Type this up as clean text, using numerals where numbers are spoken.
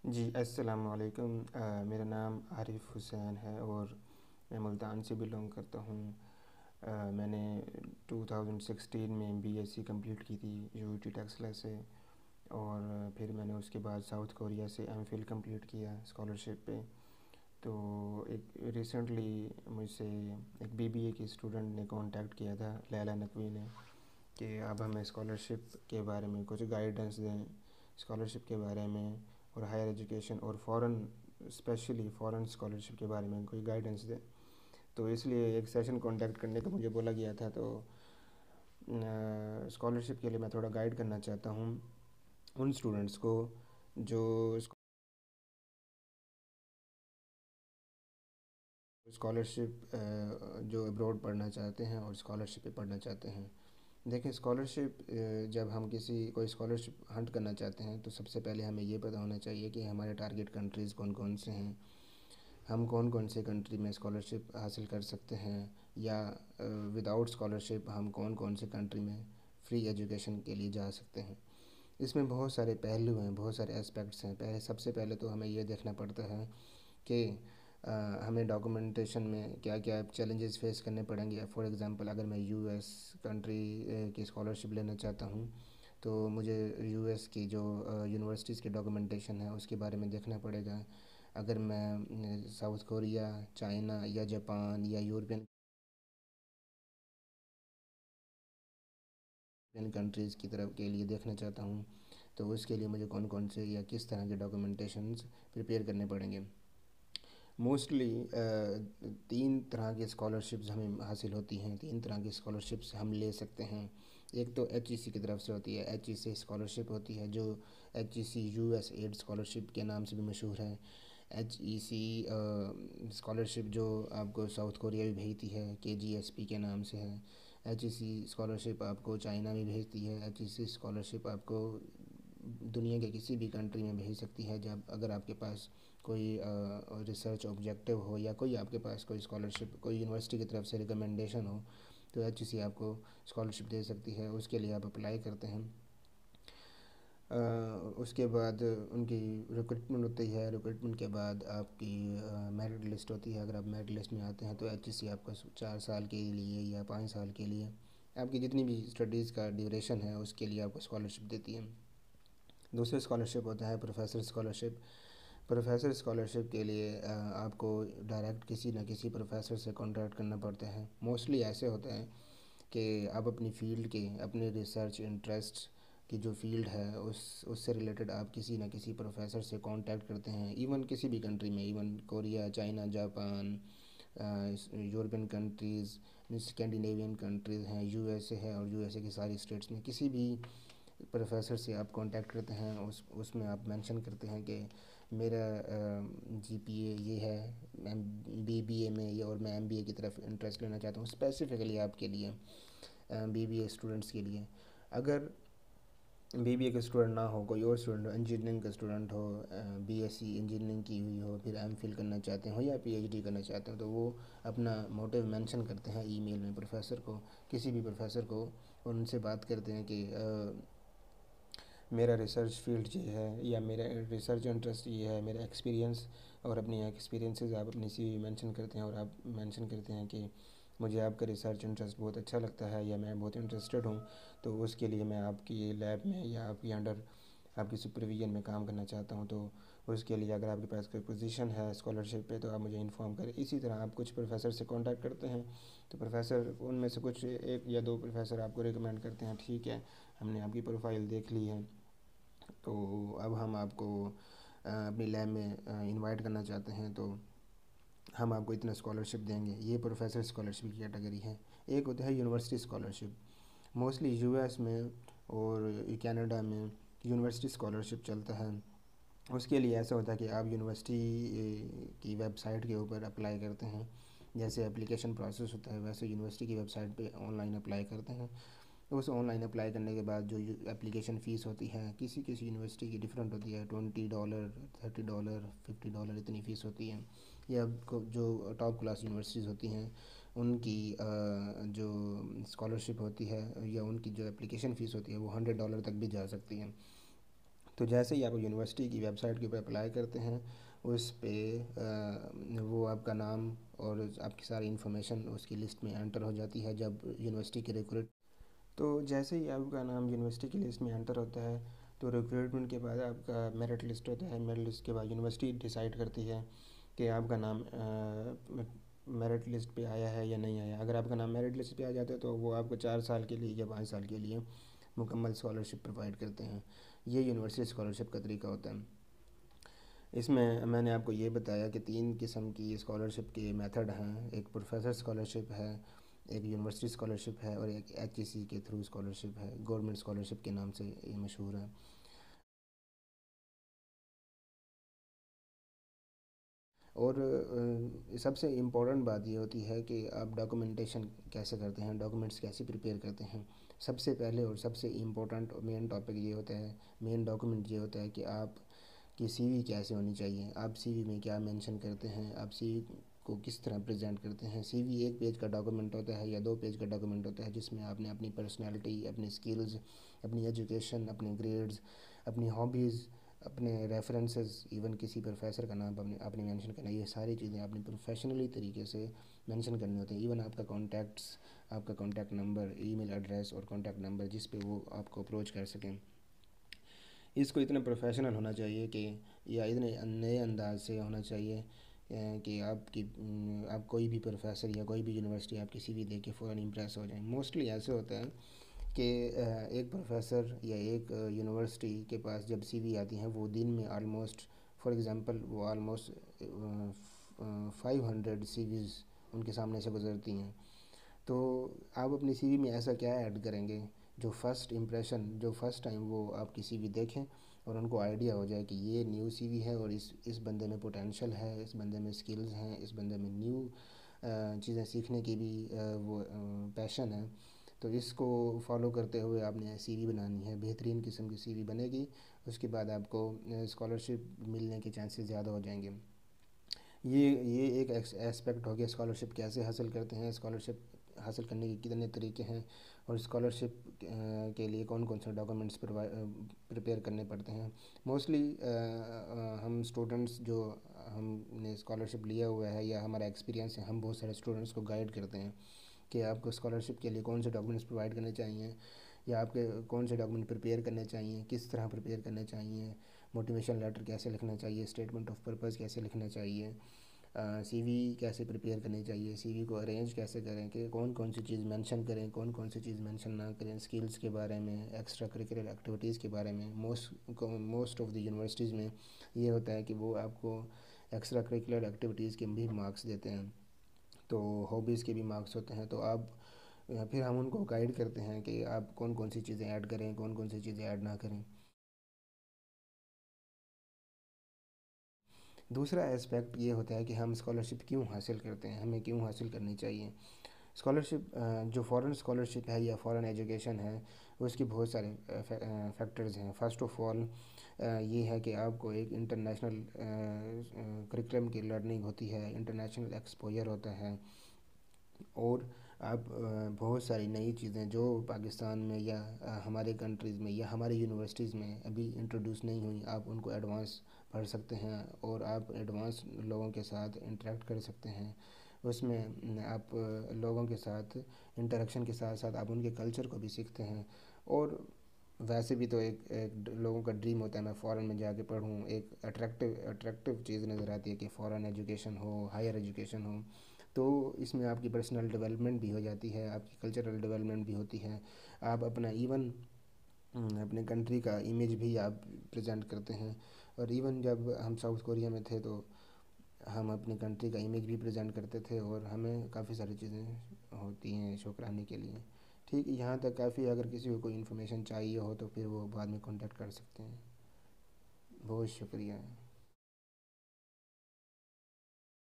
जी, अस्सलाम वालेकुम। मेरा नाम आरिफ़ हुसैन है और मैं मुल्तान से बिलॉन्ग करता हूँ। मैंने 2016 में बीएससी कंप्लीट की थी यूटी टेक्सला से। और फिर मैंने उसके बाद साउथ कोरिया से एमफिल कंप्लीट किया स्कॉलरशिप पे। तो एक रिसेंटली मुझसे एक बीबीए की स्टूडेंट ने कांटेक्ट किया था, लैला नकवी ने, कि अब हमें स्कॉलरशिप के बारे में कुछ गाइडेंस दें, स्कॉलरशिप के बारे में और हायर एजुकेशन और स्पेशली फ़ॉरेन स्कॉलरशिप के बारे में कोई गाइडेंस दें। तो इसलिए एक सेशन कांटेक्ट करने का मुझे बोला गया था। तो स्कॉलरशिप के लिए मैं थोड़ा गाइड करना चाहता हूँ उन स्टूडेंट्स को जो स्कॉलरशिप जो अब्रॉड पढ़ना चाहते हैं और स्कॉलरशिप पे पढ़ना चाहते हैं। देखें, स्कॉलरशिप जब हम किसी कोई स्कॉलरशिप हंट करना चाहते हैं तो सबसे पहले हमें ये पता होना चाहिए कि हमारे टारगेट कंट्रीज़ कौन कौन से हैं, हम कौन कौन से कंट्री में स्कॉलरशिप हासिल कर सकते हैं, या विदाउट स्कॉलरशिप हम कौन कौन से कंट्री में फ्री एजुकेशन के लिए जा सकते हैं। इसमें बहुत सारे पहलू हैं, बहुत सारे एस्पेक्ट्स हैं। सबसे पहले तो हमें ये देखना पड़ता है कि हमें डॉक्यूमेंटेशन में क्या क्या चैलेंजेस फेस करने पड़ेंगे। फॉर एग्ज़ाम्पल, अगर मैं यूएस कंट्री की स्कॉलरशिप लेना चाहता हूँ तो मुझे यूएस की जो यूनिवर्सिटीज़ की डॉक्यूमेंटेशन है उसके बारे में देखना पड़ेगा। अगर मैं साउथ कोरिया, चाइना या जापान या यूरोपियन कंट्रीज़ की तरफ के लिए देखना चाहता हूँ तो उसके लिए मुझे कौन कौन से या किस तरह के डॉक्यूमेंटेशंस प्रिपेयर करने पड़ेंगे। मोस्टली तीन तरह की स्कॉलरशिप्स हमें हासिल होती हैं, तीन तरह की स्कॉलरशिप्स हम ले सकते हैं। एक तो एचईसी की तरफ से होती है, एचईसी स्कॉलरशिप होती है जो एचईसी यूएस एड स्कॉलरशिप के नाम से भी मशहूर है। एचईसी स्कॉलरशिप जो आपको साउथ कोरिया भी भेजती है केजीएसपी के नाम से है। एचईसी स्कॉलरशिप आपको चाइना में भेजती है। एचईसी स्कॉलरशिप आपको दुनिया के किसी भी कंट्री में भेज सकती है जब अगर आपके पास कोई रिसर्च ऑब्जेक्टिव हो या कोई आपके पास कोई स्कॉलरशिप कोई यूनिवर्सिटी की तरफ से रिकमेंडेशन हो तो एचईसी आपको स्कॉलरशिप दे सकती है। उसके लिए आप अप्लाई करते हैं। उसके बाद उनकी रिक्रूटमेंट होती है। रिक्रूटमेंट के बाद आपकी मेरिट लिस्ट होती है। अगर आप मेरिट लिस्ट में आते हैं तो एचईसी आपको 4 साल के लिए या 5 साल के लिए आपकी जितनी भी स्टडीज़ का ड्यूरेशन है उसके लिए आपको स्कॉलरशिप देती है। दूसरी स्कॉलरशिप होता है प्रोफेसर स्कॉलरशिप। प्रोफेसर स्कॉलरशिप के लिए आपको डायरेक्ट किसी न किसी प्रोफेसर से कॉन्टैक्ट करना पड़ता है। मोस्टली ऐसे होता है कि आप अपनी फ़ील्ड के अपने रिसर्च इंटरेस्ट की जो फ़ील्ड है उससे रिलेटेड आप किसी न किसी प्रोफेसर से कांटेक्ट करते हैं। इवन किसी भी कंट्री में, even Korea, China, Japan, European countries, Scandinavian countries हैं, यूएसए है और यूएसए की सारी स्टेट्स में किसी भी प्रोफेसर से आप कांटेक्ट करते हैं उसमें आप मेंशन करते हैं कि मेरा जीपीए ये है, एम बीबीए में ये, और मैं एमबीए की तरफ इंटरेस्ट लेना चाहता हूँ स्पेसिफ़िकली आपके लिए, बीबीए स्टूडेंट्स के लिए। अगर बीबीए का स्टूडेंट ना हो, कोई और स्टूडेंट हो, इंजीनियरिंग का स्टूडेंट हो, बीएससी इंजीनियरिंग की हुई हो, फिर एमफिल करना चाहते हो या पीएचडी करना चाहते हो, तो वो अपना मोटिव मेंशन करते हैं ईमेल में प्रोफेसर को, किसी भी प्रोफेसर को, और उनसे बात करते हैं कि मेरा रिसर्च फील्ड ये है या मेरा रिसर्च इंटरेस्ट ये है, मेरा एक्सपीरियंस, और अपनी एक्सपीरियंसेस आप अपनी सीवी मेंशन करते हैं और आप मेंशन करते हैं कि मुझे आपका रिसर्च इंटरेस्ट बहुत अच्छा लगता है या मैं बहुत इंटरेस्टेड हूँ, तो उसके लिए मैं आपकी लैब में या आपके अंडर आपकी सुपरविजन में काम करना चाहता हूँ। तो उसके लिए अगर आपके पास कोई पोजीशन है स्कॉलरशिप पे तो आप मुझे इन्फॉर्म करें। इसी तरह आप कुछ प्रोफेसर से कांटेक्ट करते हैं तो प्रोफेसर उनमें से कुछ एक या दो प्रोफेसर आपको रिकमेंड करते हैं, ठीक है हमने आपकी प्रोफाइल देख ली है तो अब हम आपको अपनी लैब में इनवाइट करना चाहते हैं, तो हम आपको इतना स्कॉलरशिप देंगे। ये प्रोफेसर स्कॉलरशिप की कैटेगरी है। एक होता है यूनिवर्सिटी स्कॉलरशिप। मोस्टली यूएस में और कनाडा में यूनिवर्सिटी स्कॉलरशिप चलता है। उसके लिए ऐसा होता है कि आप यूनिवर्सिटी की वेबसाइट के ऊपर अप्लाई करते हैं। जैसे एप्लीकेशन प्रोसेस होता है वैसे यूनिवर्सिटी की वेबसाइट पे ऑनलाइन अप्लाई करते हैं। उस ऑनलाइन अप्लाई करने के बाद जो एप्लीकेशन फ़ीस होती है किसी किसी यूनिवर्सिटी की डिफरेंट होती है, $20, $30, $50 इतनी फ़ीस होती है। या जो टॉप क्लास यूनिवर्सिटीज़ होती हैं उनकी जो स्कॉलरशिप होती है या उनकी जो एप्लीकेशन फ़ीस होती है वो $100 तक भी जा सकती है। तो जैसे ही आप यूनिवर्सिटी की वेबसाइट के ऊपर अप्लाई करते हैं, उस पे वो आपका नाम और आपकी सारी इन्फॉर्मेशन उसकी लिस्ट में एंटर हो जाती है जब यूनिवर्सिटी के रिक्रूट। तो जैसे ही आपका नाम यूनिवर्सिटी की लिस्ट में एंटर होता है, तो रिक्रूटमेंट के बाद आपका मेरिट लिस्ट होता है। मेरिट लिस्ट के बाद यूनिवर्सिटी डिसाइड करती है कि आपका नाम मेरिट लिस्ट पे आया है या नहीं आया। अगर आपका नाम मेरिट लिस्ट पे आ जाता है तो वो आपको 4 साल के लिए या 5 साल के लिए मुकम्मल स्कॉलरशिप प्रोवाइड करते हैं। ये यूनिवर्सिटी स्कॉलरशिप का तरीका होता है। इसमें मैंने आपको ये बताया कि 3 किस्म की स्कॉलरशिप के मेथड हैं। एक प्रोफेसर स्कॉलरशिप है, एक यूनिवर्सिटी स्कॉलरशिप है, और एक HEC के थ्रू स्कॉलरशिप है। गवर्नमेंट स्कॉलरशिप के नाम से ये मशहूर है। और सबसे इम्पोर्टेंट बात ये होती है कि आप डॉक्यूमेंटेशन कैसे करते हैं, डॉक्यूमेंट्स कैसे प्रिपेयर करते हैं। सबसे पहले और सबसे इम्पोर्टेंट मेन टॉपिक ये होता है, मेन डॉक्यूमेंट ये होता है कि आप कि सीवी कैसे होनी चाहिए। आप सीवी में क्या मेंशन करते हैं, आप सीवी को किस तरह प्रेजेंट करते हैं। सीवी 1 पेज का डॉक्यूमेंट होता है या 2 पेज का डॉक्यूमेंट होता है, जिसमें आपने अपनी पर्सनालिटी, अपनी स्किल्स, अपनी एजुकेशन, अपने ग्रेड्स, अपनी हॉबीज़, अपने रेफरेंसेस, इवन किसी प्रोफेसर का नाम आपने मेंशन करना है। ये सारी चीज़ें आपने प्रोफेशनली तरीके से मेंशन करनी होती हैं। इवन आपका कॉन्टैक्ट्स, आपका कॉन्टैक्ट नंबर, ईमेल एड्रेस और कॉन्टैक्ट नंबर जिस पे वो आपको अप्रोच कर सकें। इसको इतना प्रोफेशनल होना चाहिए कि या इतने नए अंदाज से होना चाहिए कि आप कोई भी प्रोफेसर या कोई भी यूनिवर्सिटी आप किसी भी देख के फ़ौरन इम्प्रेस हो जाएं। मोस्टली ऐसे होता है कि एक प्रोफेसर या एक यूनिवर्सिटी के पास जब सीवी आती हैं, वो दिन में आलमोस्ट, फॉर एग्ज़ाम्पल, वो आलमोस्ट 500 सीवीज़ उनके सामने से गुजरती हैं। तो आप अपनी सीवी में ऐसा क्या ऐड करेंगे जो फर्स्ट इम्प्रेशन, जो फर्स्ट टाइम वो आपकी सीवी देखें और उनको आइडिया हो जाए कि ये न्यू सीवी है और इस बंदे में पोटेंशियल है, इस बंदे में स्किल्स हैं, इस बंदे में न्यू चीज़ें सीखने की भी वो पैशन है। तो इसको फॉलो करते हुए आपने सीवी बनानी है। बेहतरीन किस्म की सीवी बनेगी, उसके बाद आपको स्कॉलरशिप मिलने के चांसेस ज़्यादा हो जाएंगे। ये एक एस्पेक्ट हो गया स्कॉलरशिप कैसे हासिल करते हैं, स्कॉलरशिप हासिल करने के कितने तरीके हैं, और स्कॉलरशिप के लिए कौन कौन से डॉक्यूमेंट्स प्रिपेयर करने पड़ते हैं। मोस्टली हम स्टूडेंट्स जो हमने स्कॉलरशिप लिया हुआ है या हमारा एक्सपीरियंस है, हम बहुत सारे स्टूडेंट्स को गाइड करते हैं कि आपको स्कॉलरशिप के लिए कौन से डॉक्यूमेंट्स प्रोवाइड करने चाहिए, या आपके कौन से डॉक्यूमेंट प्रिपेयर करने चाहिए, किस तरह प्रिपेयर करने चाहिए, मोटिवेशन लेटर कैसे लिखना चाहिए, स्टेटमेंट ऑफ पर्पज़ कैसे लिखना चाहिए, सीवी कैसे प्रिपेयर करनी चाहिए, सीवी को अरेंज कैसे करें, कि कौन कौन सी चीज़ मेंशन करें, कौन कौन सी चीज़ मेंशन ना करें, स्किल्स के बारे में, एक्स्ट्रा करिकुलर एक्टिविटीज़ के बारे में। मोस्ट ऑफ द यूनिवर्सिटीज़ में ये होता है कि वो आपको एक्स्ट्रा करिकुलर एक्टिविटीज़ के भी मार्क्स देते हैं, तो हॉबीज़ के भी मार्क्स होते हैं। तो आप फिर हम उनको गाइड करते हैं कि आप कौन कौन सी चीज़ें ऐड करें, कौन कौन सी चीज़ें ऐड ना करें। दूसरा एस्पेक्ट ये होता है कि हम स्कॉलरशिप क्यों हासिल करते हैं, हमें क्यों हासिल करनी चाहिए। स्कॉलरशिप जो फ़ॉरेन स्कॉलरशिप है या फ़ॉरेन एजुकेशन है, उसकी बहुत सारे फैक्टर्स हैं। फ़र्स्ट ऑफ ऑल ये है कि आपको एक इंटरनेशनल करिकुलम की लर्निंग होती है, इंटरनेशनल एक्सपोजर होता है, और आप बहुत सारी नई चीज़ें जो पाकिस्तान में या हमारे कंट्रीज़ में या हमारी यूनिवर्सिटीज़ में अभी इंट्रोड्यूस नहीं हुई, आप उनको एडवांस पढ़ सकते हैं और आप एडवांस लोगों के साथ इंटरेक्ट कर सकते हैं। उसमें आप लोगों के साथ इंटरेक्शन के साथ साथ आप उनके कल्चर को भी सीखते हैं। और वैसे भी तो एक लोगों का ड्रीम होता है मैं फ़ॉरेन में जाके पढूँ, एक अट्रैक्टिव चीज़ नज़र आती है कि फ़ॉरेन एजुकेशन हो, हायर एजुकेशन हो। तो इसमें आपकी पर्सनल डेवलपमेंट भी हो जाती है, आपकी कल्चरल डेवलपमेंट भी होती है। आप अपना इवन अपने कंट्री का इमेज भी आप प्रेजेंट करते हैं। और इवन जब हम साउथ कोरिया में थे तो हम अपनी कंट्री का इमेज भी प्रेजेंट करते थे, और हमें काफ़ी सारी चीज़ें होती हैं शो कराने के लिए। ठीक, यहाँ तक काफ़ी। अगर किसी को कोई इन्फॉर्मेशन चाहिए हो तो फिर वो बाद में कांटेक्ट कर सकते हैं। बहुत शुक्रिया।